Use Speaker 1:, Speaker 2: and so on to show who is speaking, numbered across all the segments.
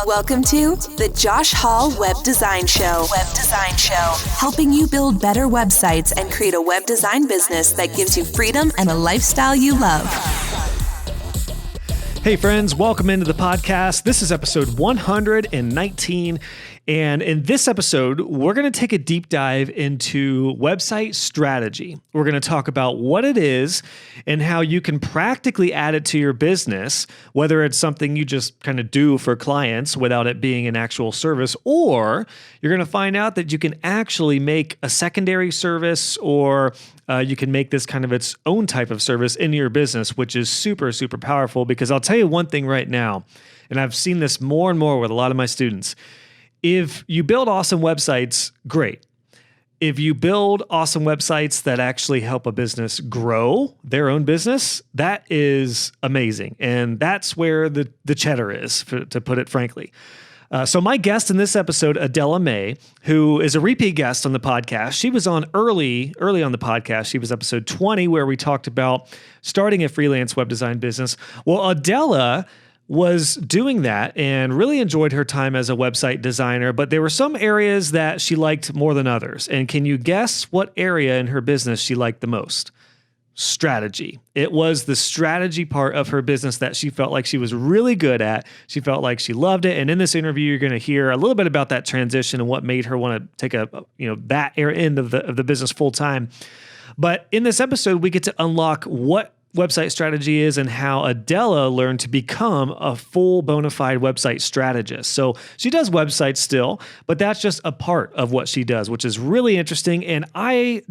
Speaker 1: Welcome to the Josh Hall Web Design Show. Helping you build better websites and create a web design business that gives you freedom and a lifestyle you love.
Speaker 2: Hey friends, welcome into the podcast. This is episode 119. And in this episode, we're going to take a deep dive into website strategy. We're going to talk about what it is and how you can practically add it to your business, whether it's something you just kind of do for clients without it being an actual service, or you're going to find out that you can actually make a secondary service, or you can make this kind of its own type of service in your business, which is super, super powerful. Because I'll tell you one thing right now, and I've seen this more and more with a lot of my students. If you build awesome websites, great. If you build awesome websites that actually help a business grow their own business, that is amazing. And that's where the cheddar is, to put it frankly. So my guest in this episode, Adela May, who is a repeat guest on the podcast, she was on early on the podcast. She was episode 20, where we talked about starting a freelance web design business. Well, Adela was doing that and really enjoyed her time as a website designer, but there were some areas that she liked more than others. And can you guess what area in her business she liked the most? Strategy. It was the strategy part of her business that she felt like she was really good at. She felt like she loved it. And in this interview, you're going to hear a little bit about that transition and what made her want to take that end of the business full time. But in this episode, we get to unlock what website strategy is and how Adela learned to become a full bona fide website strategist. So she does websites still, but that's just a part of what she does, which is really interesting. And I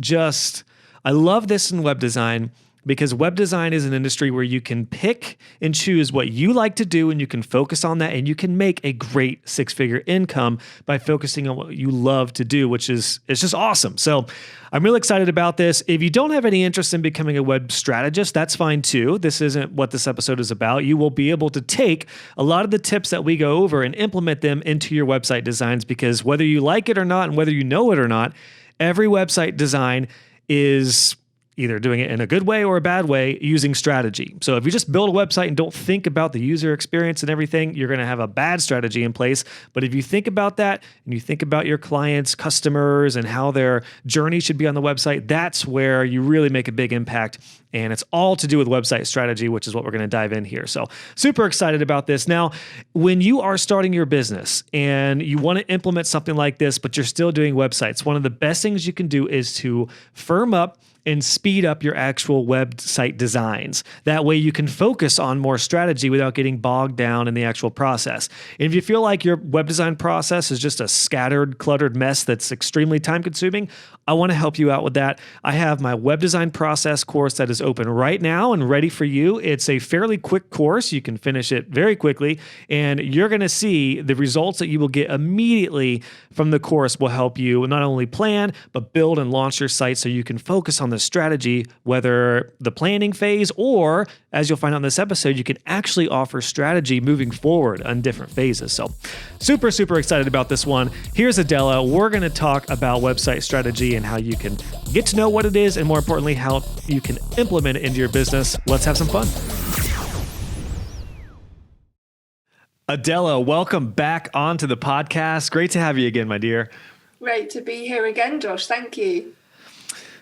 Speaker 2: love this in web design, because web design is an industry where you can pick and choose what you like to do, and you can focus on that, and you can make a great six-figure income by focusing on what you love to do, which is, it's just awesome. So I'm really excited about this. If you don't have any interest in becoming a web strategist, that's fine too. This isn't what this episode is about. You will be able to take a lot of the tips that we go over and implement them into your website designs, because whether you like it or not, and whether you know it or not, every website design is either doing it in a good way or a bad way using strategy. So if you just build a website and don't think about the user experience and everything, you're going to have a bad strategy in place. But if you think about that, and you think about your clients, customers, and how their journey should be on the website, that's where you really make a big impact. And it's all to do with website strategy, which is what we're going to dive in here. So super excited about this. Now, when you are starting your business and you want to implement something like this, but you're still doing websites, one of the best things you can do is to firm up and speed up your actual website designs. That way you can focus on more strategy without getting bogged down in the actual process. And if you feel like your web design process is just a scattered, cluttered mess that's extremely time consuming, I want to help you out with that. I have my web design process course that is open right now and ready for you. It's a fairly quick course. You can finish it very quickly, and you're going to see the results that you will get immediately from the course will help you not only plan, but build and launch your site so you can focus on the strategy, whether the planning phase, or as you'll find out in this episode, you can actually offer strategy moving forward on different phases. So super, super excited about this one. Here's Adela. We're going to talk about website strategy and how you can get to know what it is, and more importantly, how you can implement it into your business. Let's have some fun. Adela, welcome back onto the podcast. Great to have you again, my dear.
Speaker 3: Great to be here again, Josh. Thank you.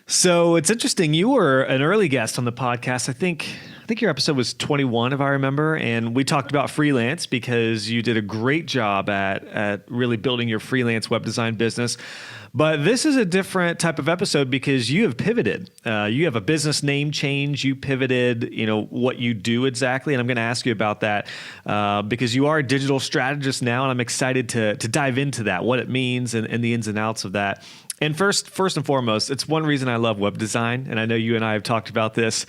Speaker 2: So it's interesting. You were an early guest on the podcast. I think your episode was 21, if I remember, and we talked about freelance because you did a great job at really building your freelance web design business. But this is a different type of episode because you have pivoted. You have a business name change. You pivoted, what you do exactly. And I'm going to ask you about that because you are a digital strategist now, and I'm excited to dive into that, what it means and the ins and outs of that. And first and foremost, it's one reason I love web design. And I know you and I have talked about this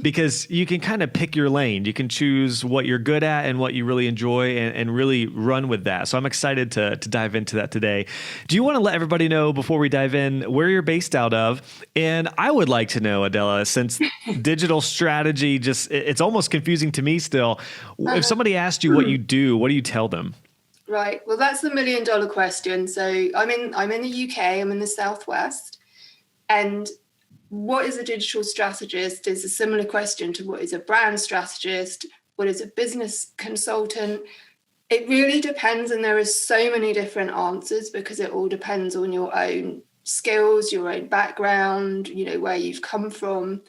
Speaker 2: because you can kind of pick your lane. You can choose what you're good at and what you really enjoy and really run with that. So I'm excited to dive into that today. Do you want to let everybody know before we dive in where you're based out of? And I would like to know, Adela, since digital strategy it's almost confusing to me still. If somebody asked you what you do, what do you tell them?
Speaker 3: Right. Well, that's the $1 million question. So I'm in the UK. I'm in the Southwest, and what is a digital strategist is a similar question to what is a brand strategist, what is a business consultant. It really depends, and there are so many different answers because it all depends on your own skills, your own background, where you've come from.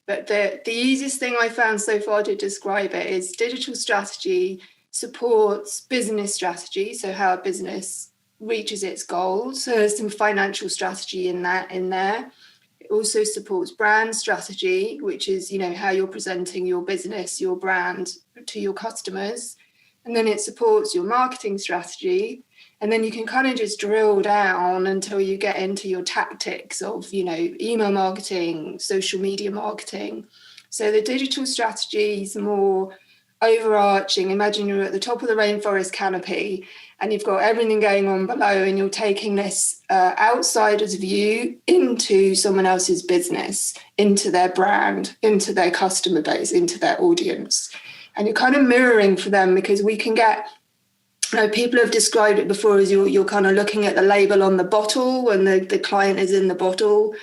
Speaker 3: But the easiest thing I found so far to describe it is digital strategy supports business strategy, so how a business reaches its goals. So there's some financial strategy in there. It also supports brand strategy, which is, how you're presenting your business, your brand to your customers. And then it supports your marketing strategy. And then you can kind of just drill down until you get into your tactics of, email marketing, social media marketing. So the digital strategy is more overarching. Imagine you're at the top of the rainforest canopy and you've got everything going on below, and you're taking this outsider's view into someone else's business, into their brand, into their customer base, into their audience. And you're kind of mirroring for them, because we can get, people have described it before as you're kind of looking at the label on the bottle when the client is in the bottle,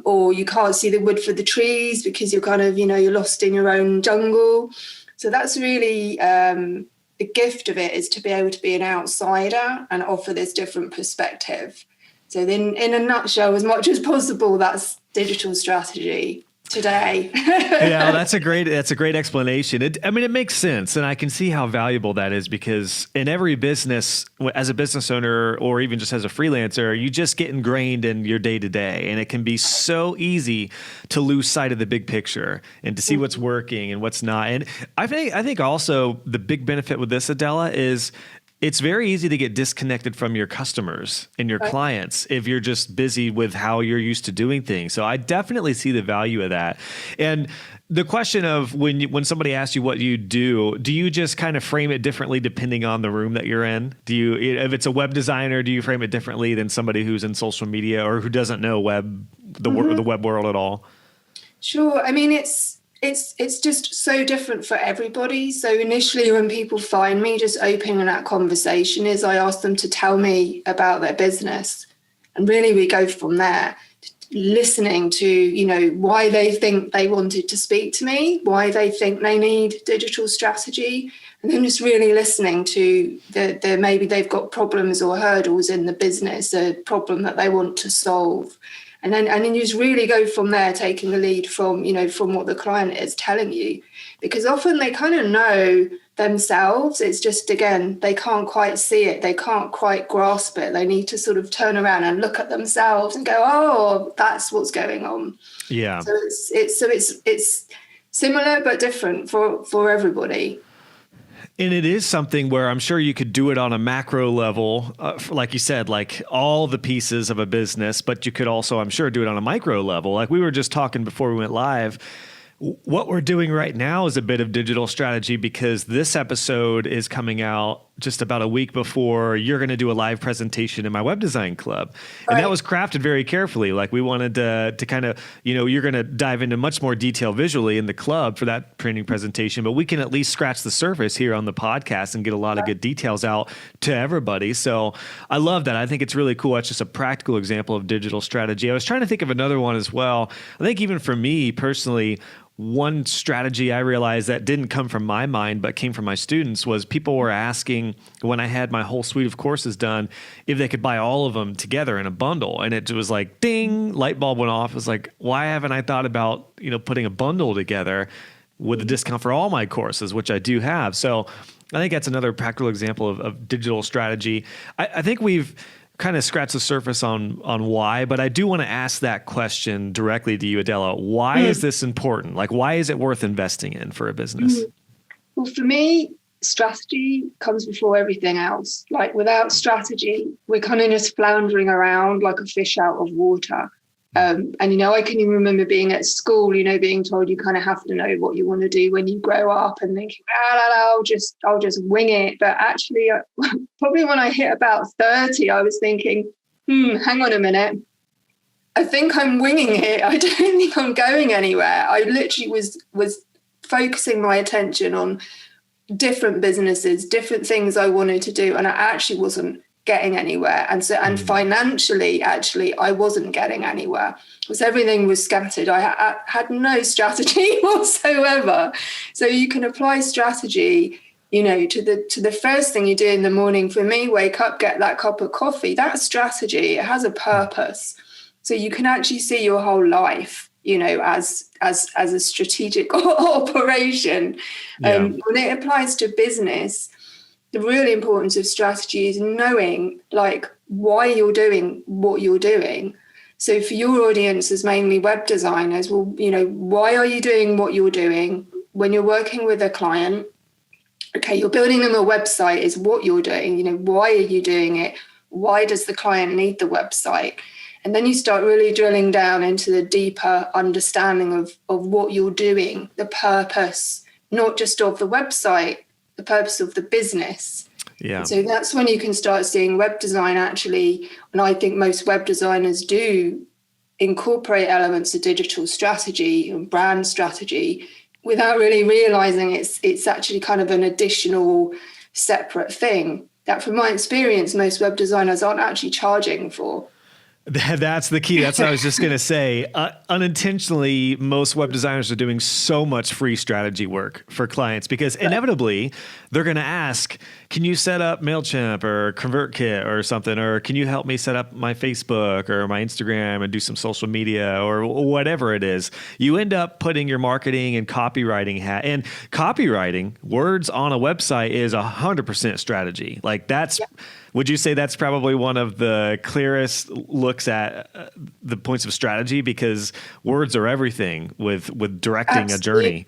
Speaker 3: or you can't see the wood for the trees because you're kind of, you're lost in your own jungle. So that's really the gift of it, is to be able to be an outsider and offer this different perspective. So then, in a nutshell, as much as possible, that's digital strategy today.
Speaker 2: Yeah, well, that's a great explanation. It makes sense. And I can see how valuable that is, because in every business, as a business owner or even just as a freelancer, you just get ingrained in your day to day. And it can be so easy to lose sight of the big picture and to see what's working and what's not. And I think also the big benefit with this, Adela, is it's very easy to get disconnected from your customers and your clients if you're just busy with how you're used to doing things. So I definitely see the value of that. And the question of when somebody asks you what you do you just kind of frame it differently depending on the room that you're in? If it's a web designer, do you frame it differently than somebody who's in social media or who doesn't know the web world at all?
Speaker 3: Sure. I mean, it's just so different for everybody. So initially when people find me, just opening that conversation is I ask them to tell me about their business. And really we go from there, listening to, why they think they wanted to speak to me, why they think they need digital strategy. And then just really listening to maybe they've got problems or hurdles in the business, a problem that they want to solve. And then you just really go from there, taking the lead from what the client is telling you, because often they kind of know themselves. It's just, again, they can't quite see it. They can't quite grasp it. They need to sort of turn around and look at themselves and go, oh, that's what's going on.
Speaker 2: Yeah.
Speaker 3: So it's similar but different for everybody.
Speaker 2: And it is something where I'm sure you could do it on a macro level, like you said, like all the pieces of a business, but you could also, I'm sure, do it on a micro level. Like we were just talking before we went live, what we're doing right now is a bit of digital strategy, because this episode is coming out just about a week before you're going to do a live presentation in my web design club. And that was crafted very carefully. Like we wanted to kind of, you're going to dive into much more detail visually in the club for that training presentation, but we can at least scratch the surface here on the podcast and get a lot of good details out to everybody. So I love that. I think it's really cool. It's just a practical example of digital strategy. I was trying to think of another one as well. I think even for me personally, one strategy I realized that didn't come from my mind, but came from my students, was people were asking when I had my whole suite of courses done, if they could buy all of them together in a bundle. And it was like, ding, light bulb went off. It was like, why haven't I thought about, putting a bundle together with a discount for all my courses, which I do have. So I think that's another practical example of digital strategy. I think we've kind of scratch the surface on why, but I do want to ask that question directly to you, Adela. Why is this important? Like, why is it worth investing in for a business?
Speaker 3: Well, for me, strategy comes before everything else. Like without strategy, we're kind of just floundering around like a fish out of water. And, I can even remember being at school, being told you kind of have to know what you want to do when you grow up, and thinking, I'll just wing it. But actually, probably when I hit about 30, I was thinking, hang on a minute. I think I'm winging it. I don't think I'm going anywhere. I literally was focusing my attention on different businesses, different things I wanted to do, and I actually wasn't getting anywhere. And financially, actually, I wasn't getting anywhere because everything was scattered. I had no strategy whatsoever. So you can apply strategy to the first thing you do in the morning. For me, wake up, get that cup of coffee. That's strategy. It has a purpose. So you can actually see your whole life, as a strategic operation. When it applies to business, the real importance of strategy is knowing why you're doing what you're doing. So for your audience as mainly web designers, well, why are you doing what you're doing? When you're working with a client, okay, you're building them a website is what you're doing. Why are you doing it? Why does the client need the website? And then you start really drilling down into the deeper understanding of what you're doing, the purpose, not just of the website, the purpose of the business.
Speaker 2: Yeah.
Speaker 3: So that's when you can start seeing web design actually, and I think most web designers do incorporate elements of digital strategy and brand strategy without really realizing it's actually kind of an additional separate thing that, from my experience, most web designers aren't actually charging for.
Speaker 2: That's the key. That's what I was just going to say. Unintentionally, most web designers are doing so much free strategy work for clients because inevitably they're going to ask, can you set up MailChimp or ConvertKit or something? Or can you help me set up my Facebook or my Instagram and do some social media or whatever it is? You end up putting your marketing and copywriting hat, and copywriting words on a website is 100% strategy. Would you say that's probably one of the clearest looks at the points of strategy, because words are everything with directing a journey?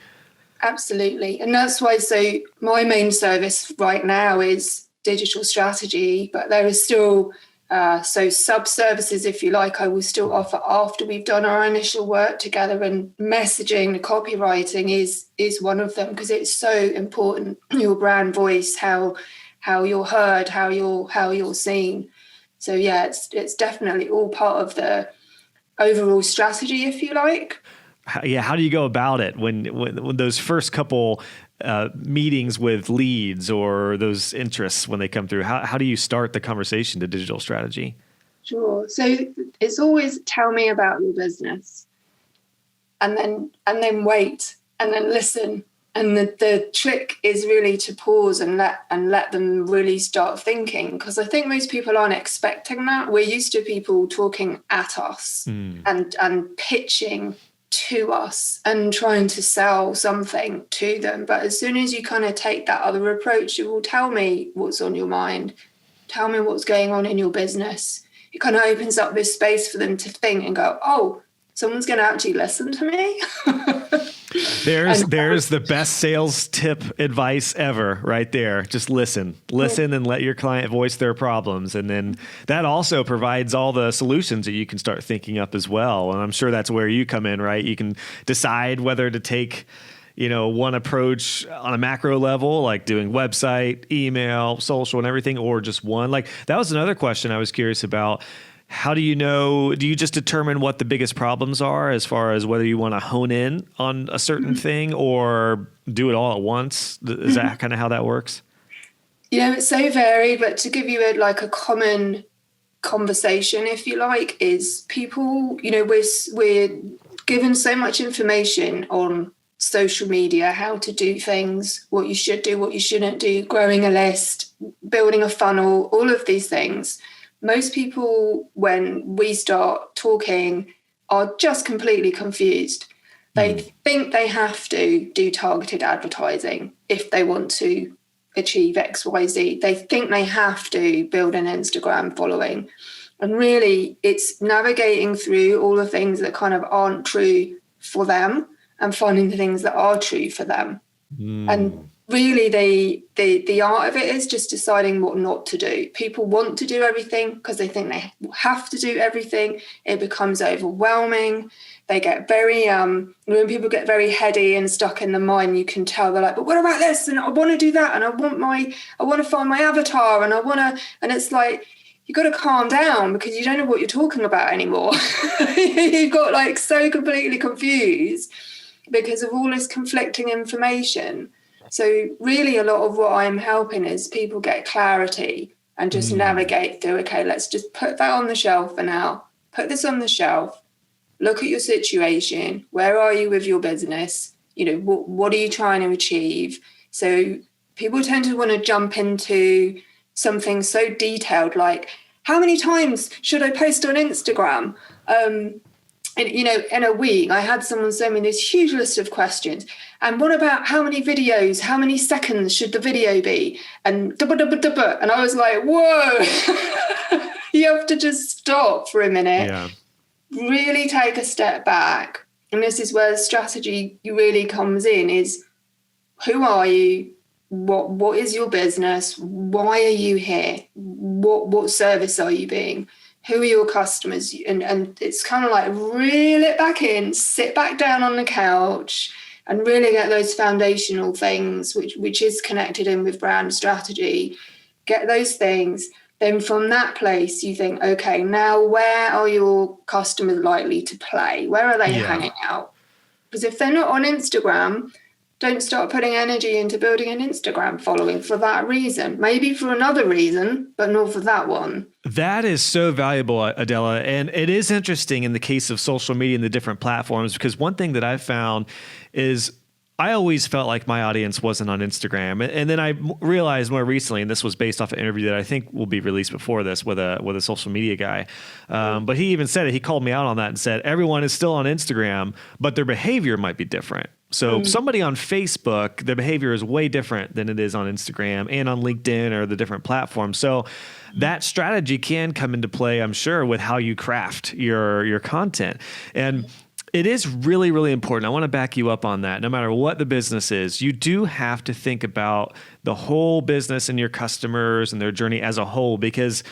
Speaker 3: Absolutely. And that's why, so my main service right now is digital strategy, but there is still sub-services, if you like, I will still offer after we've done our initial work together, and messaging, the copywriting is one of them, because it's so important. Your brand voice, how you're heard, how you're seen. So yeah, it's definitely all part of the overall strategy, if you like.
Speaker 2: Yeah, how do you go about it when those first couple meetings with leads or those interests when they come through? How do you start the conversation to digital strategy?
Speaker 3: Sure. So it's always tell me about your business, and then wait, and then listen. And the trick is really to pause and let them really start thinking, because I think most people aren't expecting that. We're used to people talking at us and pitching to us and trying to sell something to them. But as soon as you kind of take that other approach, you will tell me what's on your mind, tell me what's going on in your business. It kind of opens up this space for them to think and go, oh, someone's going to actually listen to me.
Speaker 2: There's the best sales tip advice ever right there. Just listen and let your client voice their problems. And then that also provides all the solutions that you can start thinking up as well. And I'm sure that's where you come in, right? You can decide whether to take, one approach on a macro level, like doing website, email, social and everything, or just one. Like that was another question I was curious about. How do you know, do you just determine what the biggest problems are as far as whether you want to hone in on a certain thing or do it all at once? Is that kind of how that works?
Speaker 3: It's so varied, but to give you a common conversation, if you like, is people, we're given so much information on social media, how to do things, what you should do, what you shouldn't do, growing a list, building a funnel, all of these things. Most people, when we start talking, are just completely confused. They think they have to do targeted advertising if they want to achieve X, Y, Z. They think they have to build an Instagram following. And really, it's navigating through all the things that kind of aren't true for them and finding the things that are true for them. And really, the art of it is just deciding what not to do. People want to do everything because they think they have to do everything. It becomes overwhelming. They get very, when people get very heady and stuck in the mind, you can tell they're like, but what about this? And I want to do that. And I want to find my avatar. And it's like, you got to calm down because you don't know what you're talking about anymore. You've got so completely confused because of all this conflicting information. So really a lot of what I'm helping is people get clarity and just navigate through, okay, let's just put that on the shelf for now. Put this on the shelf. Look at your situation. Where are you with your business? What are you trying to achieve? So people tend to want to jump into something so detailed, like how many times should I post on Instagram? And, in a week, I had someone send me this huge list of questions. And what about how many videos, how many seconds should the video be? And and I was like, whoa, you have to just stop for a minute, really take a step back. And this is where strategy really comes in, is who are you? What is your business? Why are you here? What service are you being? Who are your customers? And it's kind of like reel it back in, sit back down on the couch and really get those foundational things, which is connected in with brand strategy. Get those things. Then from that place, you think, okay, now where are your customers likely to play? Where are they hanging out? Because if they're not on Instagram, don't start putting energy into building an Instagram following for that reason. Maybe for another reason, but not for that one.
Speaker 2: That is so valuable, Adela. And it is interesting in the case of social media and the different platforms, because one thing that I've found is I always felt like my audience wasn't on Instagram. And then I realized more recently, and this was based off an interview that I think will be released before this with a social media guy. But he even said it. He called me out on that and said, everyone is still on Instagram, but their behavior might be different. So somebody on Facebook, their behavior is way different than it is on Instagram and on LinkedIn or the different platforms. So that strategy can come into play, I'm sure, with how you craft your content. And it is really, really important. I want to back you up on that. No matter what the business is, you do have to think about the whole business and your customers and their journey as a whole, because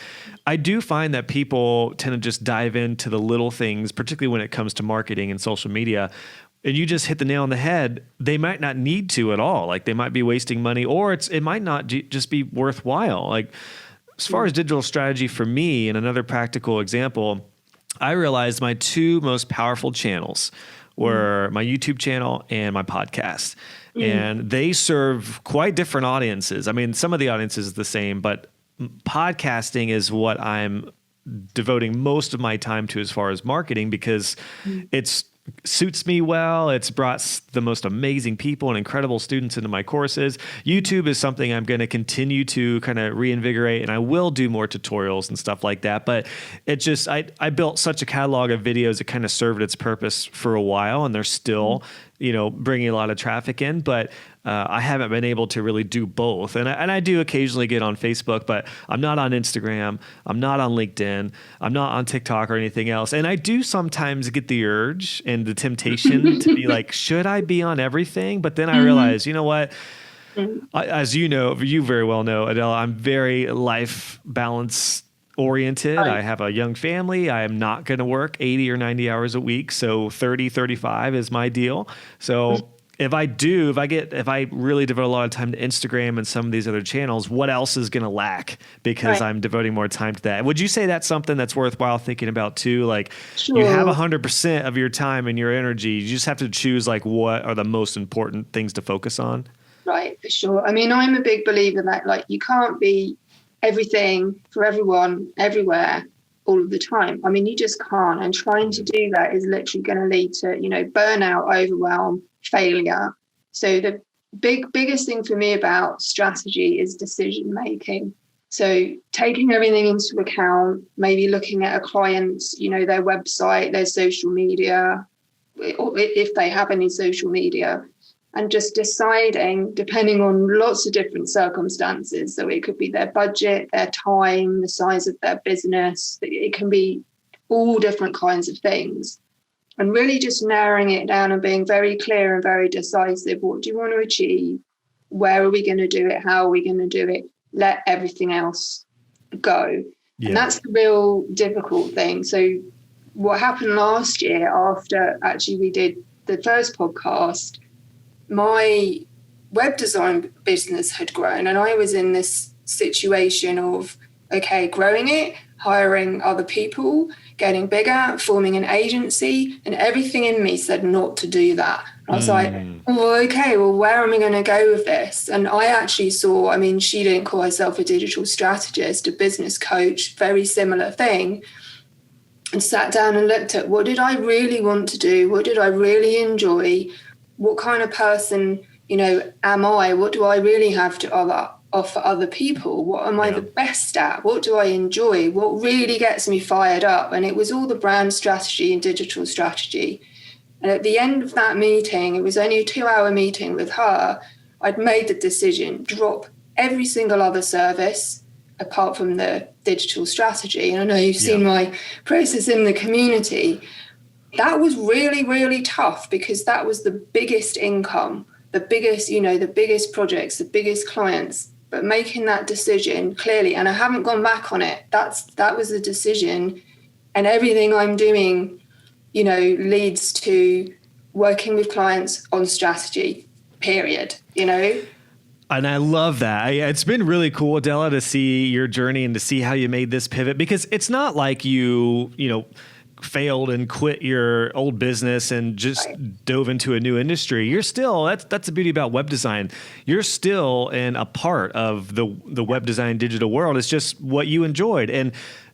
Speaker 2: I do find that people tend to just dive into the little things, particularly when it comes to marketing and social media. And you just hit the nail on the head. They might not need to at all. Like they might be wasting money, or it might not just be worthwhile. Like as far as digital strategy for me, and another practical example, I realized my two most powerful channels were my YouTube channel and my podcast. And they serve quite different audiences. I mean, some of the audiences is the same, but podcasting is what I'm devoting most of my time to as far as marketing, because it's suits me well. It's brought the most amazing people and incredible students into my courses. YouTube is something I'm going to continue to kind of reinvigorate, and I will do more tutorials and stuff like that. But it just, I built such a catalog of videos that kind of served its purpose for a while, and they're still, bringing a lot of traffic in, but I haven't been able to really do both. And I do occasionally get on Facebook, but I'm not on Instagram. I'm not on LinkedIn. I'm not on TikTok or anything else. And I do sometimes get the urge and the temptation to be like, should I be on everything? But then I realize, you know what? As you know, you very well know, Adela, I'm very life balance oriented. I have a young family. I am not going to work 80 or 90 hours a week. So 30, 35 is my deal. So if I really devote a lot of time to Instagram and some of these other channels, what else is going to lack because I'm devoting more time to that? Would you say that's something that's worthwhile thinking about too? Like you have 100% of your time and your energy. You just have to choose like what are the most important things to focus on.
Speaker 3: Right, for sure. I mean, I'm a big believer that like you can't be everything for everyone, everywhere, all of the time. I mean, you just can't. And trying to do that is literally going to lead to, burnout, overwhelm, failure. So the biggest thing for me about strategy is decision making. So taking everything into account, maybe looking at a client's, their website, their social media, or if they have any social media, and just deciding, depending on lots of different circumstances. So it could be their budget, their time, the size of their business. It can be all different kinds of things. And really just narrowing it down and being very clear and very decisive. What do you want to achieve? Where are we going to do it? How are we going to do it? Let everything else go. Yeah. And that's the real difficult thing. So what happened last year after actually we did the first podcast, my web design business had grown, and I was in this situation of, okay, growing it, hiring other people, getting bigger, forming an agency, and everything in me said not to do that. I was like, okay, well, where am I going to go with this? And I actually saw, I mean, she didn't call herself a digital strategist, a business coach, very similar thing, and sat down and looked at what did I really want to do? What did I really enjoy? What kind of person, what do I really have to offer other people? What am I the best at? What do I enjoy? What really gets me fired up? And it was all the brand strategy and digital strategy. And at the end of that meeting, it was only a 2-hour meeting with her, I'd made the decision, drop every single other service apart from the digital strategy. And I know you've seen my process in the community. That was really, really tough because that was the biggest income, the biggest projects, the biggest clients. But making that decision clearly, and I haven't gone back on it, that was the decision. And everything I'm doing, leads to working with clients on strategy, period, And
Speaker 2: I love that. It's been really cool, Adela, to see your journey and to see how you made this pivot, because it's not like you failed and quit your old business and just dove into a new industry. You're still, that's the beauty about web design. You're still in a part of the web design digital world. It's just what you enjoyed. And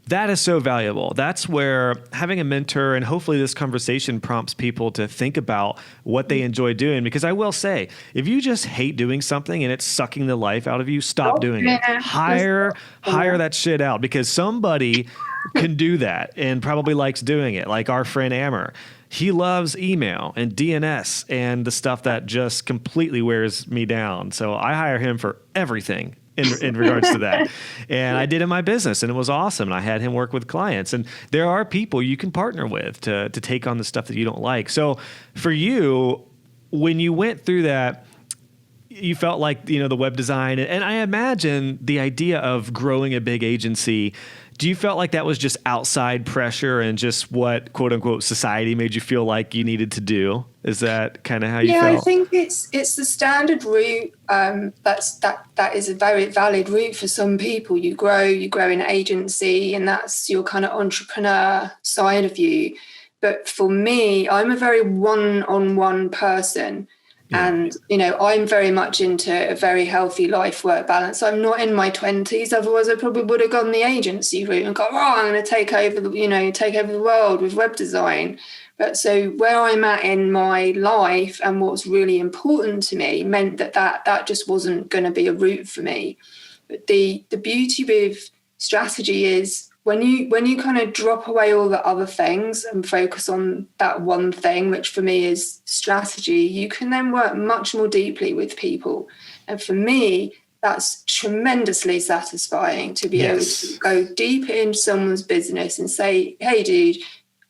Speaker 2: that is so valuable. That's where having a mentor, and hopefully this conversation prompts people to think about what they enjoy doing. Because I will say, if you just hate doing something and it's sucking the life out of you, stop doing it. Hire that shit out, because somebody can do that and probably likes doing it. Like our friend Amber. He loves email and DNS and the stuff that just completely wears me down. So I hire him for everything in regards to that. And I did in my business, and it was awesome. And I had him work with clients. And there are people you can partner with to take on the stuff that you don't like. So for you, when you went through that, you felt like, the web design, and I imagine the idea of growing a big agency, do you felt like that was just outside pressure and just what, quote unquote, society made you feel like you needed to do? Is that kind of how you felt?
Speaker 3: Yeah, I think it's the standard route. That is a very valid route for some people. You grow in agency, and that's your kind of entrepreneur side of you. But for me, I'm a very one-on-one person. And, I'm very much into a very healthy life-work balance. I'm not in my 20s. Otherwise, I probably would have gone the agency route and gone, I'm going to take over the world with web design. But so where I'm at in my life and what's really important to me meant that just wasn't going to be a route for me. But the beauty with strategy is when you kind of drop away all the other things and focus on that one thing, which for me is strategy, you can then work much more deeply with people. And for me, that's tremendously satisfying to be able to go deep into someone's business and say, hey, dude,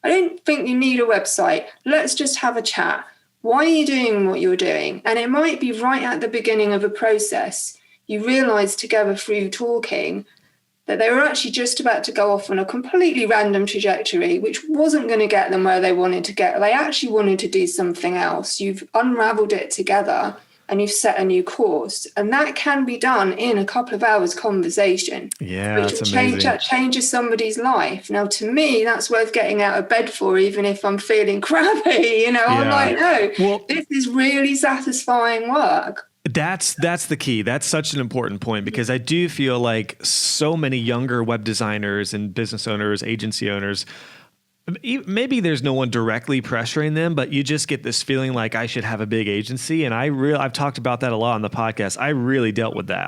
Speaker 3: I don't think you need a website. Let's just have a chat. Why are you doing what you're doing? And it might be right at the beginning of a process. You realize together through talking that they were actually just about to go off on a completely random trajectory, which wasn't going to get them where they wanted to get. They actually wanted to do something else. You've unraveled it together and you've set a new course. And that can be done in a couple of hours conversation.
Speaker 2: Yeah, that's amazing.
Speaker 3: That changes somebody's life. Now, to me, that's worth getting out of bed for, even if I'm feeling crappy. I'm like, no, this is really satisfying work.
Speaker 2: That's the key. That's such an important point, because I do feel like so many younger web designers and business owners, agency owners, maybe there's no one directly pressuring them, but you just get this feeling like I should have a big agency. And I've talked about that a lot on the podcast. I really dealt with that.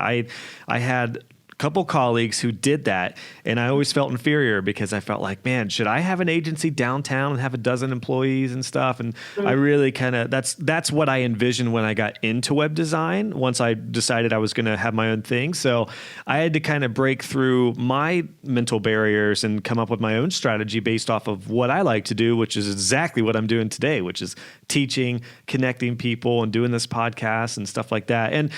Speaker 2: I had couple colleagues who did that, and I always felt inferior because I felt like, man, should I have an agency downtown and have a dozen employees and stuff? And I really kind of, that's what I envisioned when I got into web design, once I decided I was going to have my own thing. So I had to kind of break through my mental barriers and come up with my own strategy based off of what I like to do, which is exactly what I'm doing today, which is teaching, connecting people, and doing this podcast and stuff like that. And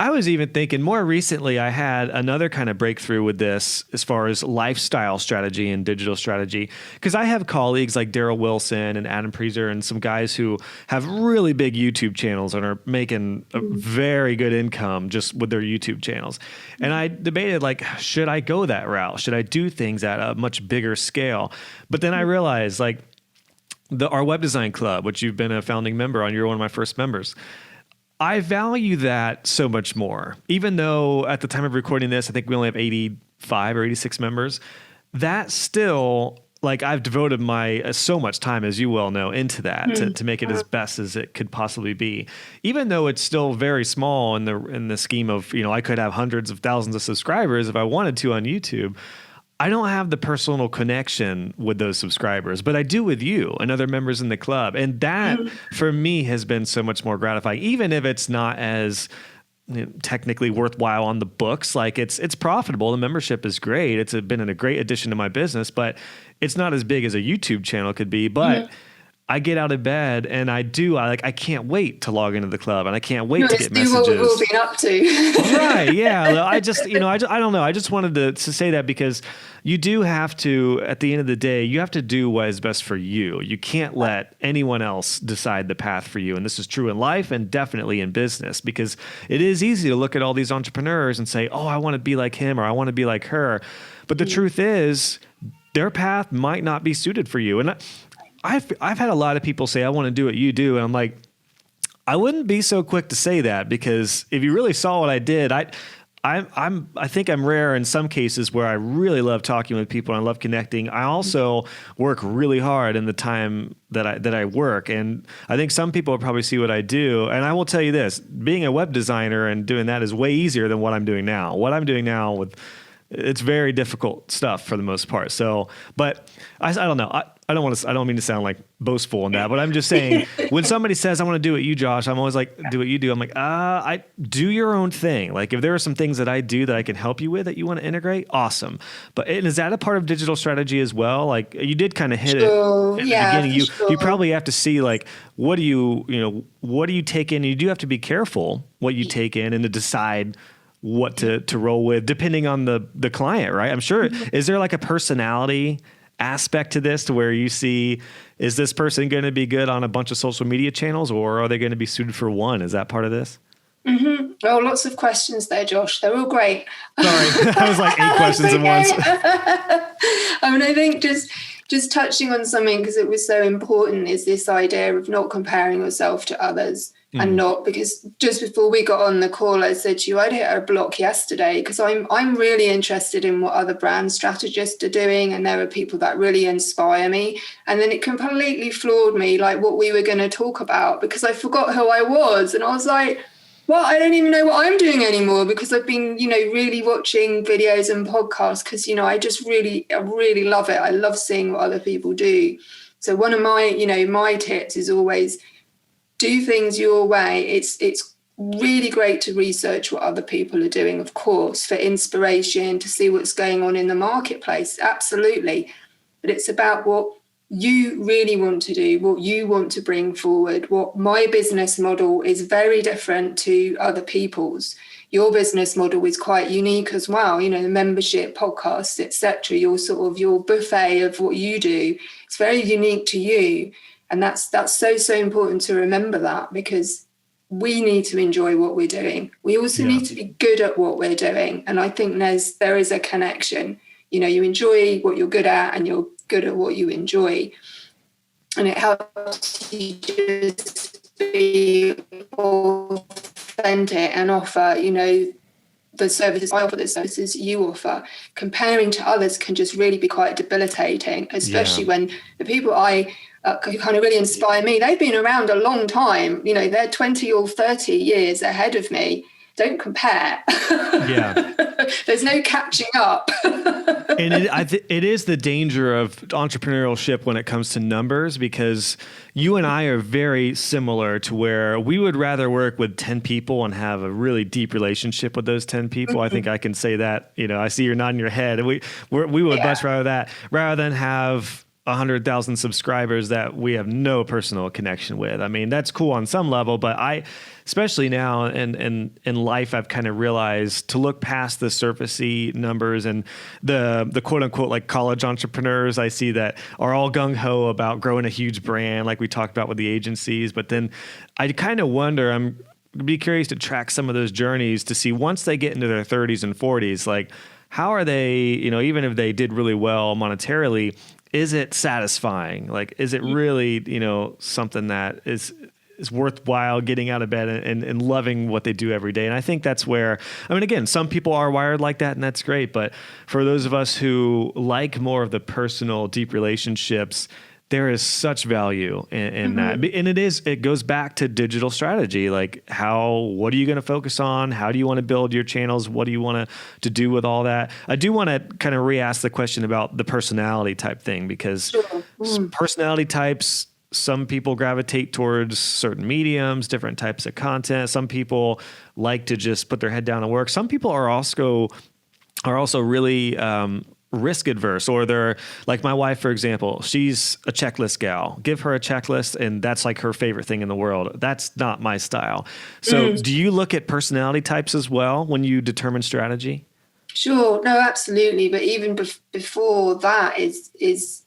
Speaker 2: I was even thinking more recently, I had another kind of breakthrough with this as far as lifestyle strategy and digital strategy, because I have colleagues like Daryl Wilson and Adam Preezer and some guys who have really big YouTube channels and are making a very good income just with their YouTube channels. And I debated, like, should I go that route? Should I do things at a much bigger scale? But then I realized, like, our web design club, which you've been a founding member on, you're one of my first members, I value that so much more. Even though at the time of recording this, I think we only have 85 or 86 members, that still, like I've devoted my so much time, as you well know, into that to make it as best as it could possibly be. Even though it's still very small in the scheme of, you know, I could have hundreds of thousands of subscribers if I wanted to on YouTube. I don't have the personal connection with those subscribers, but I do with you and other members in the club. And that for me has been so much more gratifying, even if it's not as technically worthwhile on the books. Like it's profitable. The membership is great. It's been a great addition to my business, but it's not as big as a YouTube channel could be. But I get out of bed and I can't wait to log into the club, and I can't wait to get messages.
Speaker 3: What we've all been up to.
Speaker 2: Right. Yeah. I just, I don't know. I just wanted to say that because you do have to, at the end of the day, you have to do what is best for you. You can't let anyone else decide the path for you. And this is true in life and definitely in business, because it is easy to look at all these entrepreneurs and say, oh, I want to be like him or I want to be like her. But the truth is their path might not be suited for you. And I've had a lot of people say, I want to do what you do. And I'm like, I wouldn't be so quick to say that, because if you really saw what I did, I think I'm rare in some cases where I really love talking with people and I love connecting. I also work really hard in the time that I work. And I think some people will probably see what I do. And I will tell you this, being a web designer and doing that is way easier than what I'm doing now. What I'm doing now it's very difficult stuff for the most part. So, but I don't know. I don't mean to sound like boastful in that, but I'm just saying when somebody says, I want to do what you, Josh, I'm always like, do what you do. I'm like, I do your own thing. Like if there are some things that I do that I can help you with that you want to integrate, awesome. But is that a part of digital strategy as well? Like you did kind of hit it in the beginning. You probably have to see like, what do you take in? You do have to be careful what you take in and to decide what to roll with depending on the client, right? I'm sure. Is there like a personality aspect to this to where you see, is this person going to be good on a bunch of social media channels or are they going to be suited for one? Is that part of this?
Speaker 3: Well, lots of questions there, Josh. They're all great.
Speaker 2: Sorry, that was like 8 questions at once.
Speaker 3: I mean, I think just touching on something, because it was so important, is this idea of not comparing yourself to others. And not, because just before we got on the call, I said to you, I'd hit a block yesterday because I'm really interested in what other brand strategists are doing. And there are people that really inspire me. And then it completely floored me, like what we were going to talk about, because I forgot who I was. And I was like, well, I don't even know what I'm doing anymore, because I've been, really watching videos and podcasts because, I just really love it. I love seeing what other people do. So one of my, my tips is always do things your way. It's really great to research what other people are doing, of course, for inspiration, to see what's going on in the marketplace. Absolutely. But it's about what you really want to do, what you want to bring forward. What my business model is very different to other people's. Your business model is quite unique as well. The membership, podcasts, etc. Your buffet of what you do. It's very unique to you. And that's so important to remember that, because we need to enjoy what we're doing. We also need to be good at what we're doing. And I think there is a connection. You enjoy what you're good at and you're good at what you enjoy. And it helps you just be authentic and offer, the services I offer, the services you offer. Comparing to others can just really be quite debilitating, especially when the people who kind of really inspire me, they've been around a long time. They're 20 or 30 years ahead of me. Don't compare. Yeah. There's no catching up.
Speaker 2: And it is the danger of entrepreneurship when it comes to numbers, because you and I are very similar to where we would rather work with 10 people and have a really deep relationship with those 10 people. I think I can say that. I see you're nodding your head. We would much rather that rather than have 100,000 subscribers that we have no personal connection with. I mean, that's cool on some level, but especially now in life, I've kind of realized to look past the surfacey numbers and the quote unquote like college entrepreneurs I see that are all gung ho about growing a huge brand, like we talked about with the agencies. But then I kind of wonder, I'm be curious to track some of those journeys to see once they get into their 30s and 40s, like how are they, even if they did really well monetarily, is it satisfying? Like, is it really, something that is is worthwhile getting out of bed and loving what they do every day. And I think that's where, I mean, again, some people are wired like that, and that's great. But for those of us who like more of the personal, deep relationships, there is such value in that. And it goes back to digital strategy. Like what are you going to focus on? How do you want to build your channels? What do you want to do with all that? I do want to kind of re-ask the question about the personality type thing, because personality types, some people gravitate towards certain mediums, different types of content. Some people like to just put their head down and work. Some people are also really, risk adverse, or they're like my wife, for example. She's a checklist gal. Give her a checklist and that's like her favorite thing in the world. That's not my style. So do you look at personality types as well when you determine strategy?
Speaker 3: Sure. No, absolutely. But even before that is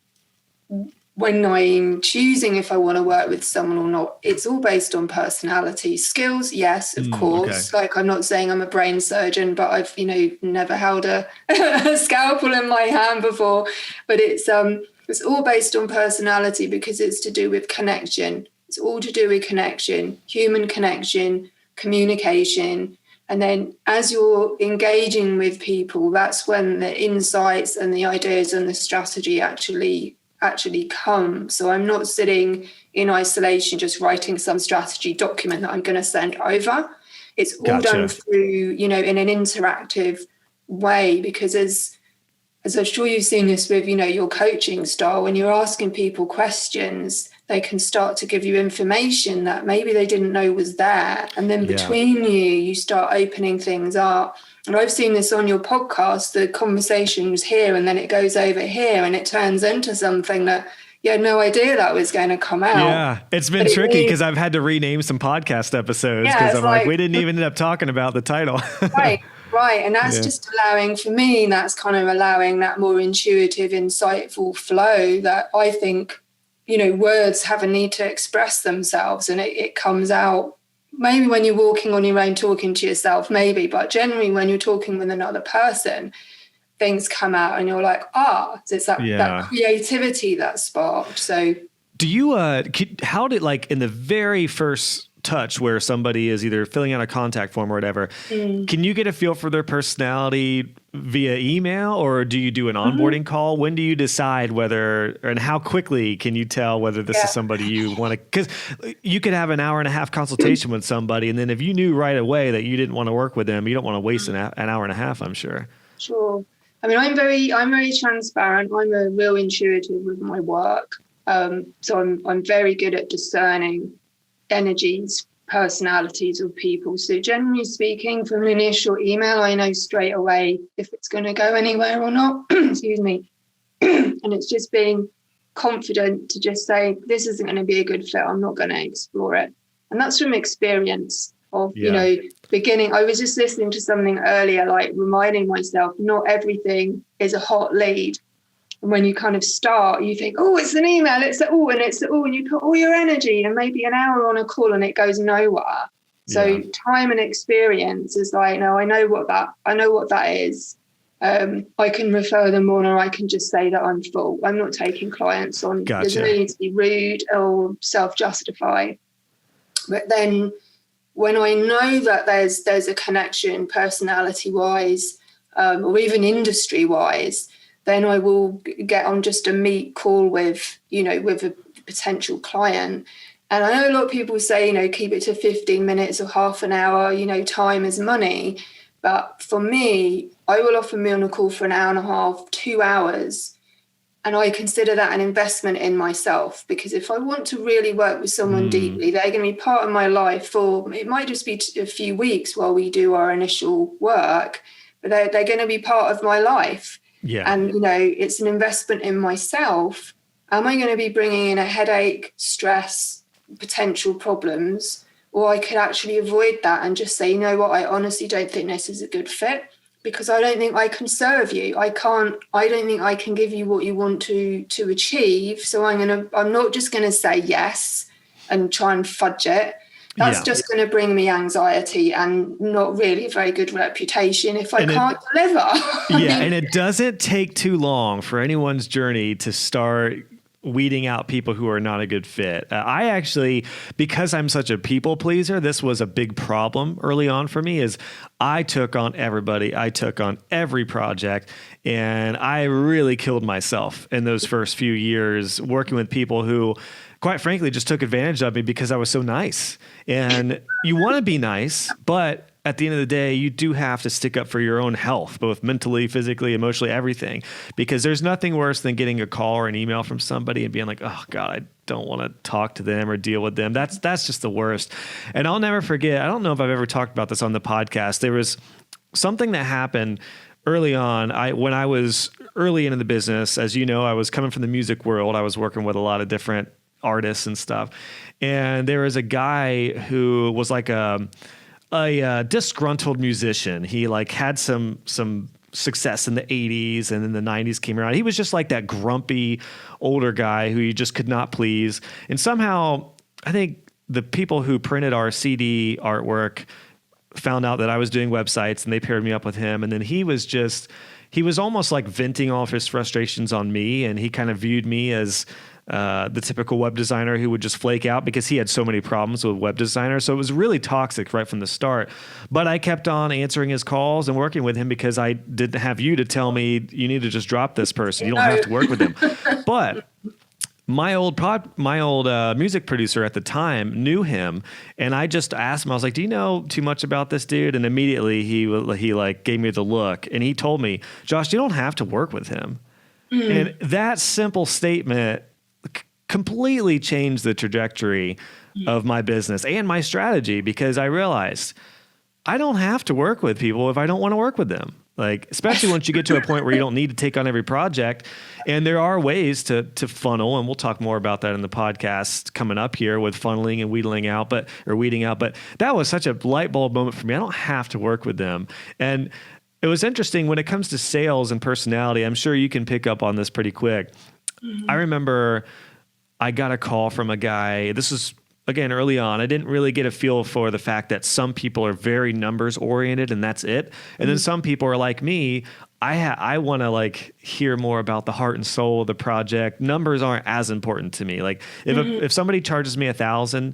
Speaker 3: when I'm choosing if I want to work with someone or not, it's all based on personality. Skills, yes, of course. Okay. Like, I'm not saying I'm a brain surgeon, but I've, never held a scalpel in my hand before. But it's all based on personality, because it's to do with connection. It's all to do with connection, human connection, communication. And then as you're engaging with people, that's when the insights and the ideas and the strategy actually come. So I'm not sitting in isolation just writing some strategy document that I'm going to send over. It's all done through, in an interactive way, because as I'm sure you've seen this with, your coaching style, when you're asking people questions, they can start to give you information that maybe they didn't know was there. And then between you start opening things up. And I've seen this on your podcast, the conversation was here and then it goes over here and it turns into something that you had no idea that was going to come out.
Speaker 2: Yeah, it's been tricky because I've had to rename some podcast episodes because I'm like, we didn't even end up talking about the title.
Speaker 3: Right. And that's just allowing, for me, that's kind of allowing that more intuitive, insightful flow that I think, words have a need to express themselves, and it comes out. Maybe when you're walking on your own, talking to yourself, maybe, but generally when you're talking with another person, things come out and you're like, it's that creativity that sparked. So
Speaker 2: do you, how did, like, in the very first touch where somebody is either filling out a contact form or whatever, can you get a feel for their personality via email, or do you do an onboarding call? When do you decide whether, and how quickly can you tell whether this is somebody you want to, because you could have an hour and a half consultation with somebody, and then if you knew right away that you didn't want to work with them, you don't want to waste an hour and a half, I'm sure.
Speaker 3: Sure. I mean, I'm very transparent. I'm a real intuitive with my work. So I'm very good at discerning energies, personalities of people. So generally speaking, from an initial email, I know straight away if it's going to go anywhere or not. Excuse me. And it's just being confident to just say, this isn't going to be a good fit. I'm not going to explore it. And that's from experience of, beginning. I was just listening to something earlier, like reminding myself, not everything is a hot lead. And when you kind of start, you think, it's an email, and you put all your energy and maybe an hour on a call and it goes nowhere. So time and experience is like, no, I know what that is. I can refer them on, or I can just say that I'm full. I'm not taking clients on.
Speaker 2: Gotcha.
Speaker 3: There's no need to be rude or self-justify. But then when I know that there's a connection personality-wise, or even industry-wise, then I will get on just a meet call with a potential client. And I know a lot of people say, keep it to 15 minutes or half an hour, time is money. But for me, I will often be on a call for an hour and a half, 2 hours. And I consider that an investment in myself, because if I want to really work with someone deeply, they're going to be part of my life for, it might just be a few weeks while we do our initial work, but they're going to be part of my life.
Speaker 2: Yeah.
Speaker 3: And, it's an investment in myself. Am I going to be bringing in a headache, stress, potential problems? Or I could actually avoid that and just say, you know what, I honestly don't think this is a good fit, because I don't think I can serve you. I don't think I can give you what you want to achieve. So I'm not just going to say yes and try and fudge it. That's just going to bring me anxiety and not really a very good reputation if I can't deliver.
Speaker 2: And it doesn't take too long for anyone's journey to start weeding out people who are not a good fit. I actually, because I'm such a people pleaser, this was a big problem early on for me. Is I took on everybody, I took on every project, and I really killed myself in those first few years working with people who, quite frankly, just took advantage of me because I was so nice. And you want to be nice, but at the end of the day, you do have to stick up for your own health, both mentally, physically, emotionally, everything, because there's nothing worse than getting a call or an email from somebody and being like, oh God, I don't want to talk to them or deal with them. That's just the worst. And I'll never forget, I don't know if I've ever talked about this on the podcast. There was something that happened early on. When I was early into the business, as you know, I was coming from the music world. I was working with a lot of different artists and stuff. And there was a guy who was like a disgruntled musician. He like had some success in the 80s, and then the 90s came around. He was just like that grumpy older guy who you just could not please. And somehow I think the people who printed our CD artwork found out that I was doing websites, and they paired me up with him. And then he was almost like venting all of his frustrations on me. And he kind of viewed me as the typical web designer who would just flake out because he had so many problems with web designers. So it was really toxic right from the start. But I kept on answering his calls and working with him because I didn't have you to tell me you need to just drop this person. You don't have to work with him. But my old music producer at the time knew him, and I just asked him, I was like, do you know too much about this dude? And immediately he like gave me the look, and he told me, Josh, you don't have to work with him. And that simple statement completely changed the trajectory of my business and my strategy, because I realized I don't have to work with people if I don't want to work with them. Like, especially once you get to a point where you don't need to take on every project. And there are ways to funnel, and we'll talk more about that in the podcast coming up here with funneling and weeding out. But that was such a light bulb moment for me. I don't have to work with them. And it was interesting when it comes to sales and personality. I'm sure you can pick up on this pretty quick. I remember I got a call from a guy. This was, again, early on. I didn't really get a feel for the fact that some people are very numbers oriented and that's it. And then some people are like me. I want to like hear more about the heart and soul of the project. Numbers aren't as important to me. Like if somebody charges me $1,000,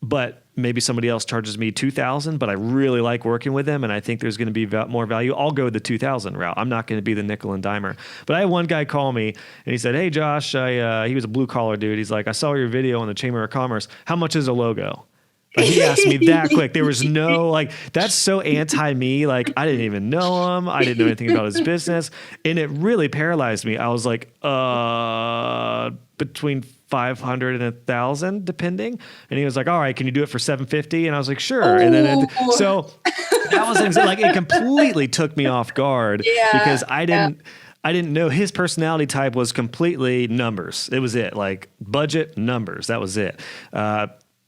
Speaker 2: but maybe somebody else charges me $2,000, but I really like working with them and I think there's going to be more value, I'll go the $2,000 route. I'm not going to be the nickel and dimer. But I had one guy call me and he said, hey, Josh, he was a blue collar dude. He's like, I saw your video on the Chamber of Commerce. How much is a logo? Like, he asked me that quick. There was no, like, that's so anti me. Like, I didn't even know him. I didn't know anything about his business. And it really paralyzed me. I was like, between 500 and 1,000 depending. And he was like, all right, can you do it for 750? And I was like, sure. And then so that was like, it completely took me off guard because I didn't know his personality type was completely numbers. It was it, like budget numbers. That was it.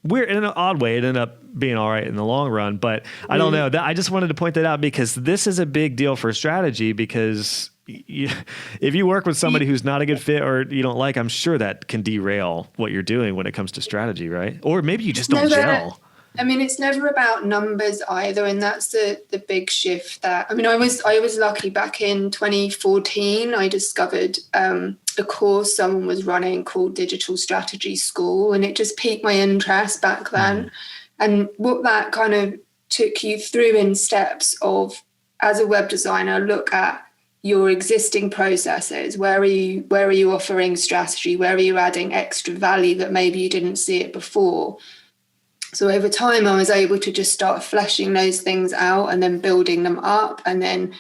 Speaker 2: Weird, in an odd way, it ended up being all right in the long run, but I don't know. I just wanted to point that out because this is a big deal for strategy, because if you work with somebody who's not a good fit or you don't like, I'm sure that can derail what you're doing when it comes to strategy, right? Or maybe you just don't gel.
Speaker 3: I mean, it's never about numbers either, and that's the big shift. That I mean, I was lucky back in 2014. I discovered a course someone was running called Digital Strategy School, and it just piqued my interest back then. And what that kind of took you through in steps of, as a web designer, look at your existing processes. Where are you offering strategy? Where are you adding extra value that maybe you didn't see it before? So over time, I was able to just start fleshing those things out and then building them up. And then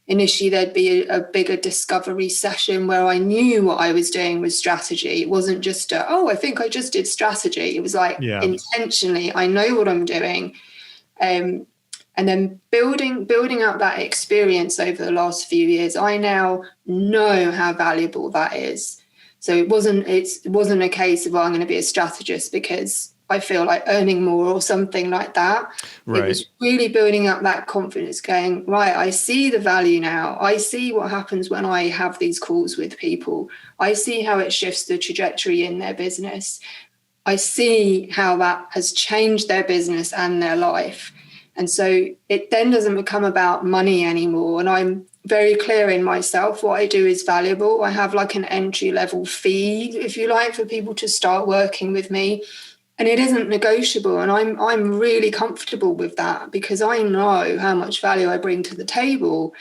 Speaker 3: initially there'd be a bigger discovery session where I knew what I was doing with strategy. It wasn't just I think I just did strategy. It was like intentionally, I know what I'm doing. And then building up that experience over the last few years, I now know how valuable that is. So it wasn't a case of I'm going to be a strategist because I feel like earning more or something like that. Right. It was really building up that confidence, going, right, I see the value now. I see what happens when I have these calls with people. I see how it shifts the trajectory in their business. I see how that has changed their business and their life. And so it then doesn't become about money anymore. And I'm very clear in myself, what I do is valuable. I have like an entry level fee, if you like, for people to start working with me. And it isn't negotiable. And I'm really comfortable with that because I know how much value I bring to the table.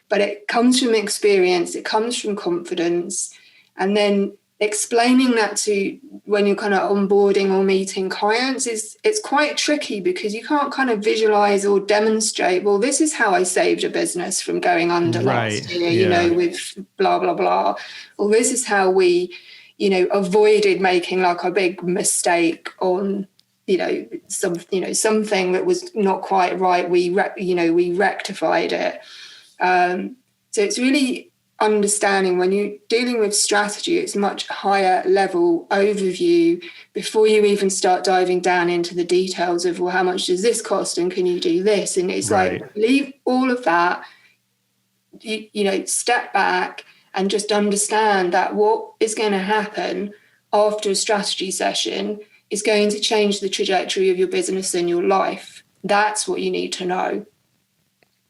Speaker 3: But it comes from experience, it comes from confidence. And then explaining that to when you're kind of onboarding or meeting clients it's quite tricky because you can't kind of visualize or demonstrate, well, this is how I saved a business from going under last year, you know, with blah, blah, blah. Or this is how we, you know, avoided making like a big mistake on, you know, something that was not quite right. We rectified it. So it's really understanding when you're dealing with strategy, it's much higher level overview before you even start diving down into the details of, well, how much does this cost and can you do this? And it's like, leave all of that, you know, step back and just understand that what is going to happen after a strategy session is going to change the trajectory of your business and your life. That's what you need to know.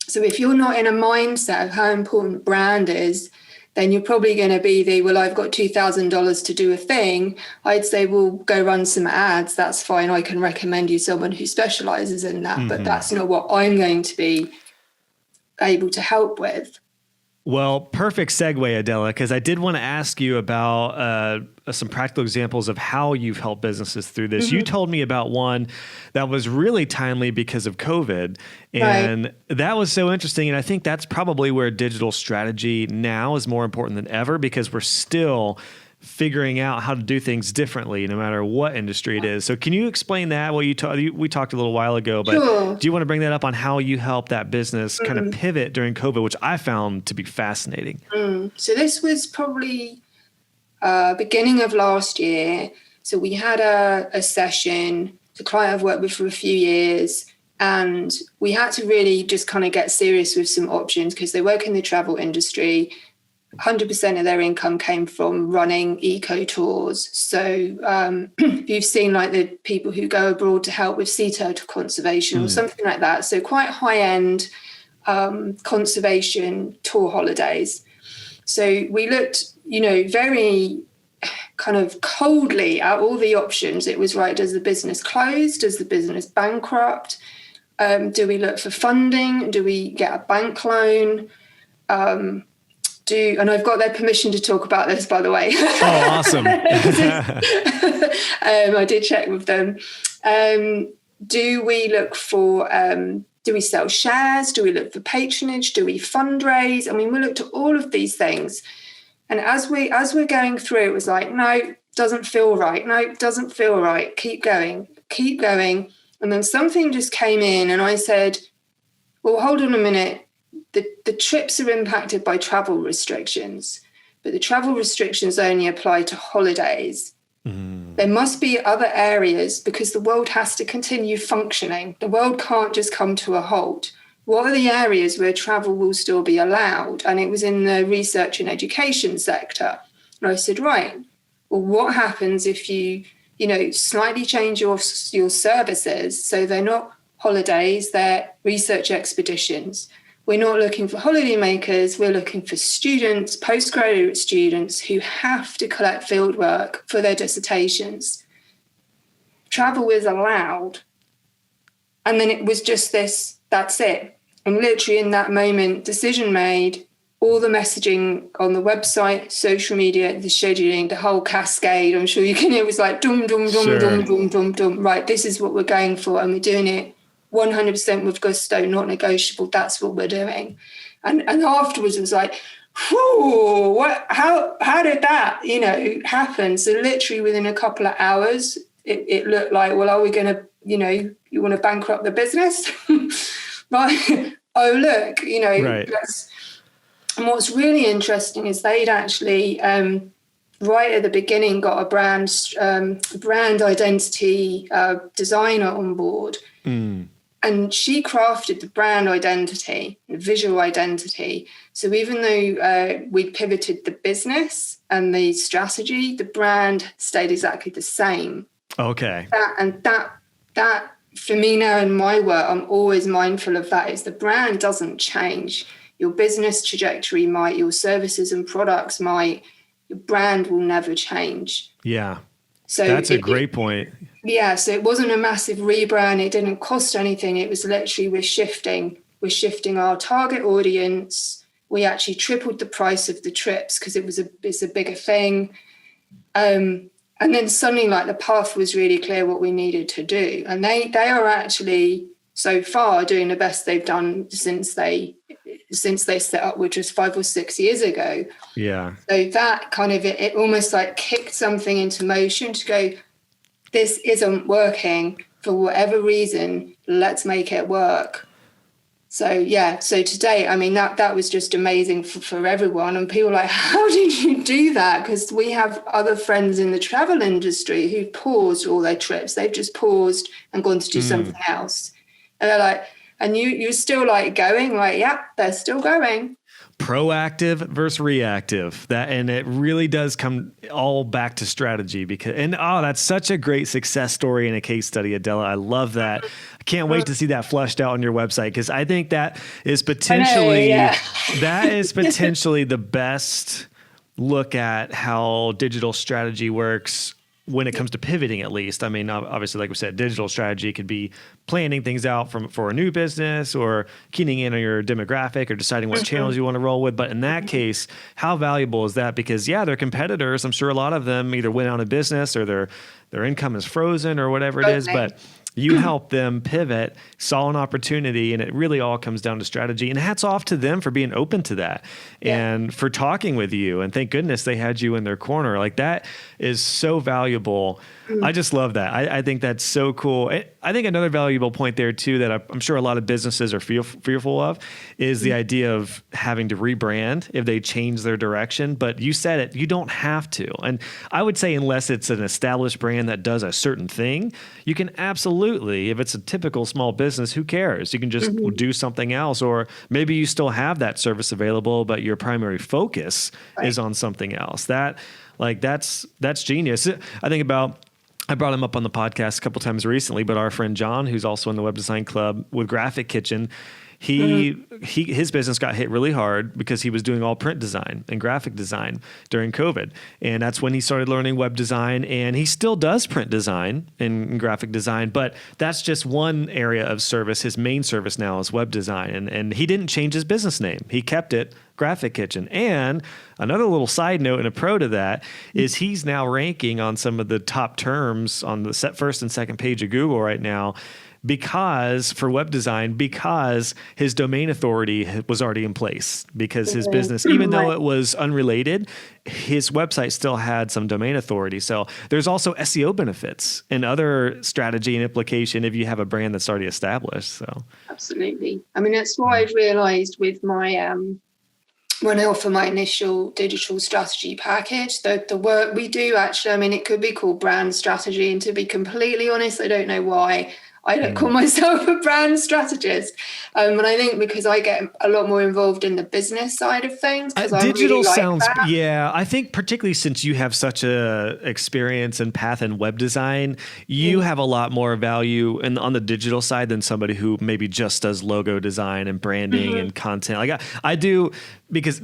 Speaker 3: So if you're not in a mindset of how important brand is, then you're probably going to be well, I've got $2,000 to do a thing. I'd say, well, go run some ads. That's fine. I can recommend you someone who specializes in that, but that's not what I'm going to be able to help with.
Speaker 2: Well, perfect segue, Adela, because I did want to ask you about some practical examples of how you've helped businesses through this. You told me about one that was really timely because of COVID, and that was so interesting. And I think that's probably where digital strategy now is more important than ever because we're still figuring out how to do things differently no matter what industry it is. So can you explain that? Well, we talked a little while ago, but do you want to bring that up on how you helped that business kind of pivot during COVID, which I found to be fascinating?
Speaker 3: So this was probably beginning of last year. So we had a session, the client I've worked with for a few years, and we had to really just kind of get serious with some options because they work in the travel industry. 100% of their income came from running eco tours. So you've seen like the people who go abroad to help with sea turtle conservation or something like that. So quite high-end conservation tour holidays. So we looked, you know, very kind of coldly at all the options. It was right, does the business close? Does the business bankrupt? Do we look for funding? Do we get a bank loan? And I've got their permission to talk about this, by the way.
Speaker 2: Oh, awesome.
Speaker 3: I did check with them. Do we look for, do we sell shares? Do we look for patronage? Do we fundraise? I mean, we looked at all of these things. And as we're going through, it was like, no, doesn't feel right. No, doesn't feel right. Keep going. And then something just came in and I said, well, hold on a minute. The trips are impacted by travel restrictions, but the travel restrictions only apply to holidays. There must be other areas because the world has to continue functioning. The world can't just come to a halt. What are the areas where travel will still be allowed? And it was in the research and education sector. And I said, right, well, what happens if you slightly change your services so they're not holidays, they're research expeditions? We're not looking for holidaymakers, we're looking for students, postgraduate students who have to collect fieldwork for their dissertations. Travel is allowed. And then it was just this, that's it. And literally in that moment, decision made, all the messaging on the website, social media, the scheduling, the whole cascade, I'm sure you can hear, it was like, dum, dum, dum,
Speaker 2: Sure.
Speaker 3: dum, dum, dum, dum. Right, this is what we're going for, and we're doing it 100% with gusto, not negotiable. That's what we're doing. And afterwards it was like, whew, how did that, happen? So literally within a couple of hours, it looked like, well, are we going to, you want to bankrupt the business? Right. Oh, look,
Speaker 2: Right.
Speaker 3: And what's really interesting is they'd actually, right at the beginning, got a brand identity designer on board. And she crafted the brand identity, the visual identity. So even though we pivoted the business and the strategy, the brand stayed exactly the same.
Speaker 2: Okay.
Speaker 3: That for me now in my work, I'm always mindful of that, is the brand doesn't change. Your business trajectory might, your services and products might, your brand will never change.
Speaker 2: Yeah.
Speaker 3: So
Speaker 2: that's a great point.
Speaker 3: Yeah. So it wasn't a massive rebrand. It didn't cost anything. It was literally, we're shifting our target audience. We actually tripled the price of the trips because it's a bigger thing. And then suddenly, like, the path was really clear what we needed to do. And they are actually so far doing the best they've done since they set up, which was 5 or 6 years ago.
Speaker 2: Yeah.
Speaker 3: So that kind of, it almost like kicked something into motion to go, this isn't working for whatever reason, let's make it work. So yeah, so today, I mean, that was just amazing for everyone. And people are like, how did you do that? Because we have other friends in the travel industry who paused all their trips. They've just paused and gone to do something else. And they're like, and you're still like going? Like, yeah, they're still going.
Speaker 2: Proactive versus reactive, and it really does come all back to strategy that's such a great success story and a case study, Adela. I love that. I can't wait to see that fleshed out on your website, because I think that is potentially the best look at how digital strategy works when it comes to pivoting, at least. I mean, obviously, like we said, digital strategy could be planning things out for a new business, or keying in on your demographic, or deciding what channels you want to roll with. But in that case, how valuable is that? Because their competitors, I'm sure a lot of them either went out of business or their income is frozen or whatever it is. But you help them pivot, saw an opportunity, and it really all comes down to strategy. And hats off to them for being open to that and for talking with you. And thank goodness they had you in their corner. Like, that is so valuable. I just love that. I think that's so cool. I think another valuable point there too, that I'm sure a lot of businesses are fearful of, is the idea of having to rebrand if they change their direction. But you said it, you don't have to. And I would say, unless it's an established brand that does a certain thing, you can absolutely, if it's a typical small business, who cares? You can just do something else. Or maybe you still have that service available, but your primary focus is on something else. That's genius. I brought him up on the podcast a couple times recently, but our friend John, who's also in the Web Design Club with Graphic Kitchen, his business got hit really hard because he was doing all print design and graphic design during COVID. And that's when he started learning web design, and he still does print design and graphic design, but that's just one area of service. His main service now is web design, and he didn't change his business name. He kept it Graphic Kitchen. And another little side note and a pro to that is he's now ranking on some of the top terms on the first and second page of Google right now, for web design, because his domain authority was already in place, because his business, even though it was unrelated, his website still had some domain authority. So there's also SEO benefits and other strategy and implication if you have a brand that's already established. So
Speaker 3: absolutely. I mean, that's what I've realized with my when I offer my initial digital strategy package, the work we do, actually, I mean, it could be called brand strategy. And to be completely honest, I don't know why I don't call myself a brand strategist. But I think because I get a lot more involved in the business side of things.
Speaker 2: Digital sounds, I think particularly since you have such a experience and path in web design, you have a lot more value on the digital side than somebody who maybe just does logo design and branding and content. Like I do, because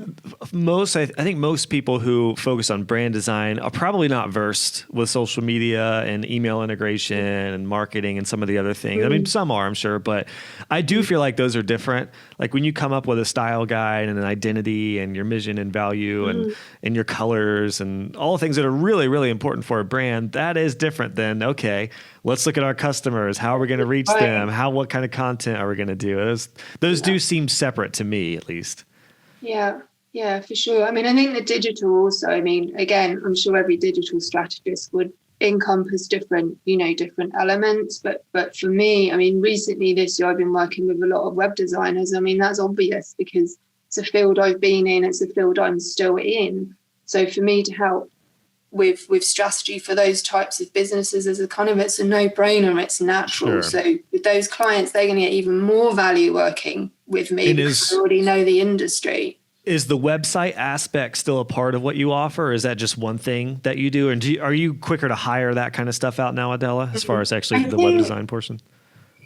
Speaker 2: I think most people who focus on brand design are probably not versed with social media and email integration and marketing and some of the other things. I mean, some are, I'm sure, but I do feel like those are different. Like when you come up with a style guide and an identity and your mission and value and your colors and all the things that are really, really important for a brand, that is different than, okay, let's look at our customers. How are we going to reach them? What kind of content are we going to do? Those do seem separate to me, at least.
Speaker 3: Yeah, for sure. I mean, I think the digital also, I mean, again, I'm sure every digital strategist would encompass different elements. But for me, I mean, recently this year, I've been working with a lot of web designers. I mean, that's obvious because it's a field I've been in. It's a field I'm still in. So for me to help with strategy for those types of businesses it's a no-brainer. It's natural. Sure. So with those clients, they're going to get even more value working with me because they already know the industry.
Speaker 2: Is the website aspect still a part of what you offer, or is that just one thing that you do? And are you quicker to hire that kind of stuff out now, Adela, as far as actually the web design portion?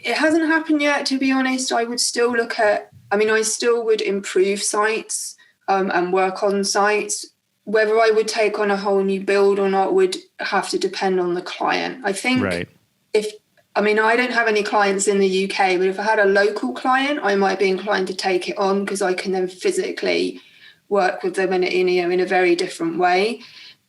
Speaker 3: It hasn't happened yet, to be honest. I would still I still would improve sites and work on sites. Whether I would take on a whole new build or not would have to depend on the client. I think
Speaker 2: right.
Speaker 3: I don't have any clients in the UK, but if I had a local client, I might be inclined to take it on because I can then physically work with them in a very different way.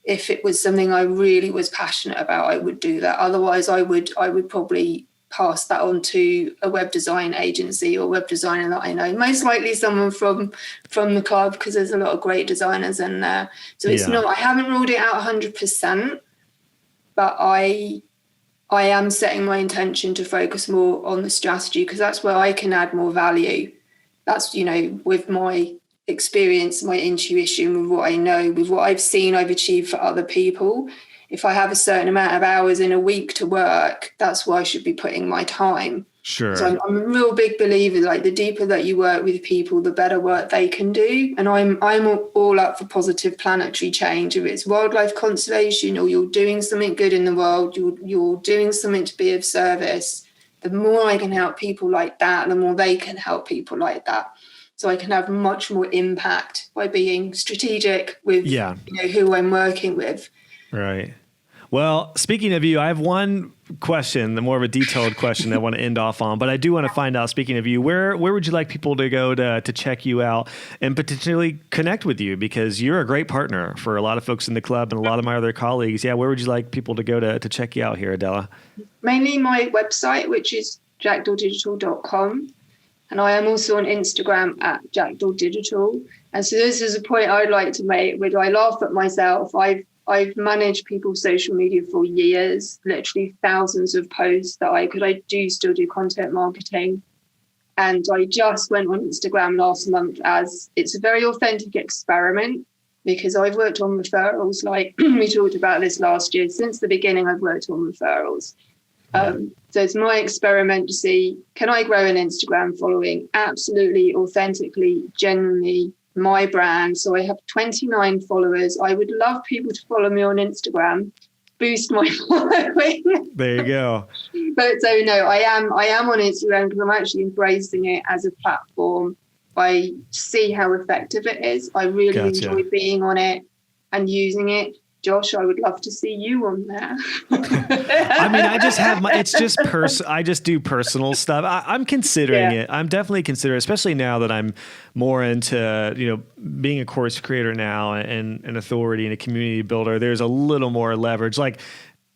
Speaker 3: If it was something I really was passionate about, I would do that. Otherwise, I would probably pass that on to a web design agency or web designer that I know. Most likely someone from the club, because there's a lot of great designers in there. So it's not, I haven't ruled it out 100%, but I am setting my intention to focus more on the strategy because that's where I can add more value. That's, with my experience, my intuition, with what I know, with what I've seen I've achieved for other people. If I have a certain amount of hours in a week to work, that's where I should be putting my time.
Speaker 2: Sure.
Speaker 3: So I'm a real big believer, like the deeper that you work with people, the better work they can do. And I'm all up for positive planetary change. If it's wildlife conservation or you're doing something good in the world, you're doing something to be of service, the more I can help people like that, the more they can help people like that. So I can have much more impact by being strategic with who I'm working with.
Speaker 2: Right. Well, speaking of you, I have one question, the more of a detailed question I want to end off on, but I do want to find out, speaking of you, where would you like people to go to check you out and potentially connect with you? Because you're a great partner for a lot of folks in the club and a lot of my other colleagues. Yeah. Where would you like people to go to check you out here, Adela?
Speaker 3: Mainly my website, which is jackdoordigital.com. And I am also on Instagram at jackdoordigital. And so this is a point I'd like to make, which I laugh at myself. I've managed people's social media for years, literally thousands of posts that I do still do content marketing. And I just went on Instagram last month as it's a very authentic experiment because I've worked on referrals. Like we talked about this last year. Since the beginning, I've worked on referrals. So it's my experiment to see, can I grow an Instagram following absolutely, authentically, genuinely, my brand. So I have 29 followers. I would love people to follow me on Instagram, boost my following.
Speaker 2: There you go.
Speaker 3: But so no, I am on Instagram because I'm actually embracing it as a platform. I see how effective it is. I really enjoy being on it and using it. Josh, I would love to see you on there.
Speaker 2: I mean, I just have I just do personal stuff. I'm considering it. I'm definitely considering, especially now that I'm more into, being a course creator now and an authority and a community builder. There's a little more leverage. Like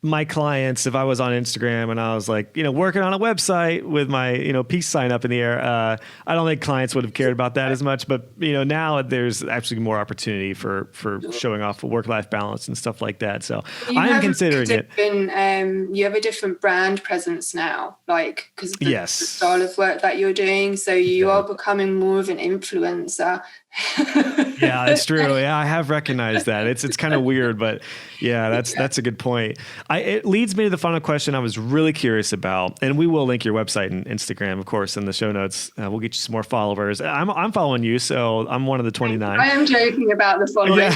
Speaker 2: my clients, if I was on Instagram and I was like, working on a website with my, peace sign up in the air, I don't think clients would have cared about that as much. But, now there's actually more opportunity for showing off a work-life balance and stuff like that. So I am considering it.
Speaker 3: You have a different brand presence now, like, because the style of work that you're doing. So you are becoming more of an influencer.
Speaker 2: Yeah, that's true. Yeah, I have recognized that. It's kind of weird, but yeah, that's a good point. It leads me to the final question I was really curious about, and we will link your website and Instagram, of course, in the show notes. We'll get you some more followers. I'm following you, so I'm one of the 29.
Speaker 3: I am joking about the following,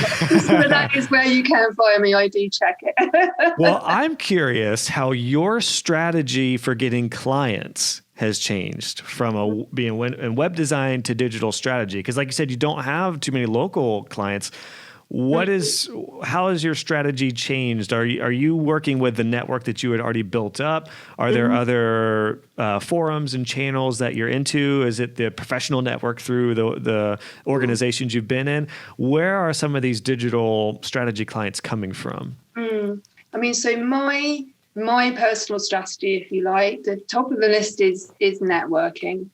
Speaker 3: but that is where you can follow me. I do check it.
Speaker 2: Well, I'm curious how your strategy for getting clients has changed from being in web design to digital strategy. Because like you said, you don't have too many local clients. How has your strategy changed? Are you working with the network that you had already built up? Are there other forums and channels that you're into? Is it the professional network through the organizations you've been in? Where are some of these digital strategy clients coming from?
Speaker 3: So my personal strategy, if you like, the top of the list is networking.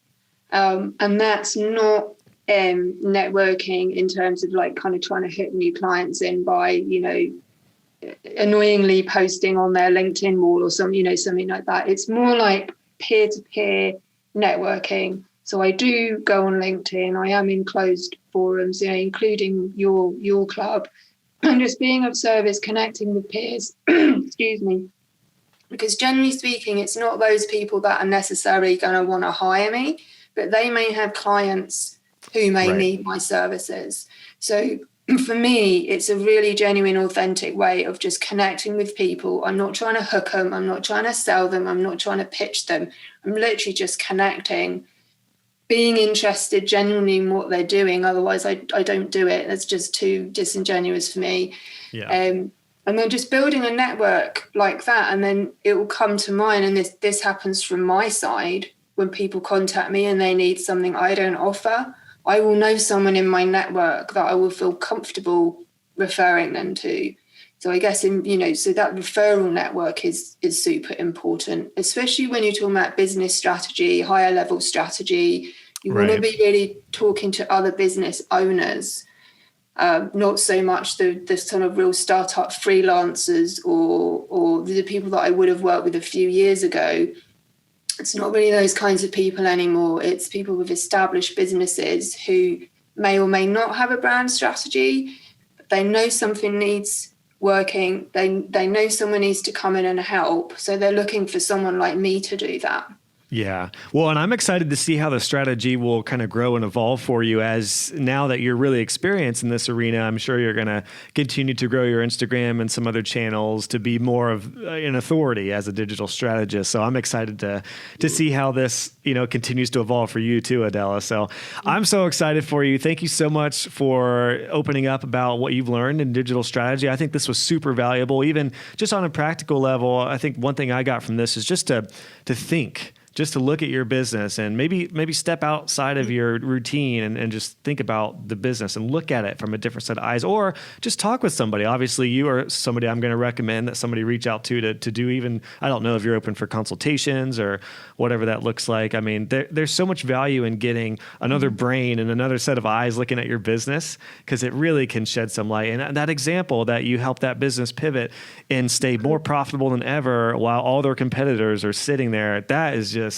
Speaker 3: And that's not networking in terms of like kind of trying to hit new clients in by, annoyingly posting on their LinkedIn wall or something like that. It's more like peer-to-peer networking. So I do go on LinkedIn. I am in closed forums, including your club, and just being of service, connecting with peers. Excuse me. Because generally speaking, it's not those people that are necessarily going to want to hire me, but they may have clients who may need my services. So for me, it's a really genuine, authentic way of just connecting with people. I'm not trying to hook them. I'm not trying to sell them. I'm not trying to pitch them. I'm literally just connecting, being interested genuinely in what they're doing. Otherwise, I don't do it. That's just too disingenuous for me.
Speaker 2: Yeah.
Speaker 3: And then just building a network like that, and then it will come to mine. And this happens from my side when people contact me and they need something I don't offer. I will know someone in my network that I will feel comfortable referring them to. So I guess, so that referral network is super important, especially when you're talking about business strategy, higher level strategy. You want to be really talking to other business owners, not so much the sort of real startup freelancers or the people that I would have worked with a few years ago. It's not really those kinds of people anymore. It's people with established businesses who may or may not have a brand strategy, but they know something needs working. They know someone needs to come in and help. So they're looking for someone like me to do that.
Speaker 2: Yeah. Well, and I'm excited to see how the strategy will kind of grow and evolve for you, as now that you're really experienced in this arena. I'm sure you're going to continue to grow your Instagram and some other channels to be more of an authority as a digital strategist. So I'm excited to see how this, continues to evolve for you too, Adela. So I'm so excited for you. Thank you so much for opening up about what you've learned in digital strategy. I think this was super valuable, even just on a practical level. I think one thing I got from this is just to think, just to look at your business and maybe step outside of your routine and just think about the business and look at it from a different set of eyes, or just talk with somebody. Obviously, you are somebody I'm going to recommend that somebody reach out to do even, I don't know if you're open for consultations or whatever that looks like. I mean, there's so much value in getting another brain and another set of eyes looking at your business, because it really can shed some light. And that example that you helped that business pivot and stay more profitable than ever while all their competitors are sitting there,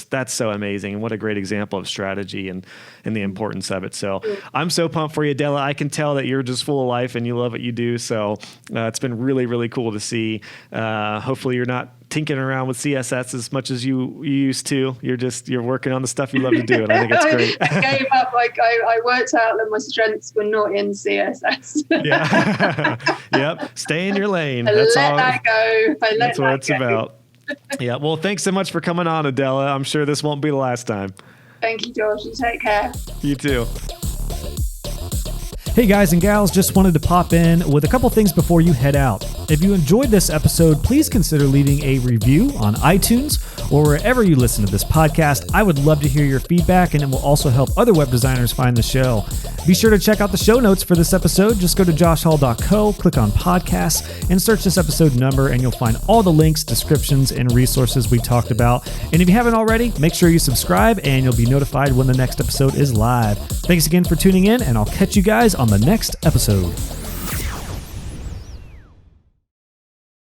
Speaker 2: that's so amazing. And what a great example of strategy and the importance of it. So I'm so pumped for you, Adela. I can tell that you're just full of life and you love what you do. So it's been really, really cool to see. Hopefully you're not tinkering around with CSS as much as you used to. You're working on the stuff you love to do. And I think it's great.
Speaker 3: I gave up. I worked out that my strengths were not in CSS.
Speaker 2: Yeah. Yep. Stay in your lane.
Speaker 3: That's all. That go.
Speaker 2: That's what it's about. Yeah. Well, thanks so much for coming on, Adela. I'm sure this won't be the last time.
Speaker 3: Thank you, Josh. You take care.
Speaker 2: You too.
Speaker 4: Hey guys and gals, just wanted to pop in with a couple things before you head out. If you enjoyed this episode, please consider leaving a review on iTunes or wherever you listen to this podcast. I would love to hear your feedback, and it will also help other web designers find the show. Be sure to check out the show notes for this episode. Just go to joshhall.co, click on podcasts, and search this episode number, and you'll find all the links, descriptions, and resources we talked about. And if you haven't already, make sure you subscribe, and you'll be notified when the next episode is live. Thanks again for tuning in, and I'll catch you guys on the next episode.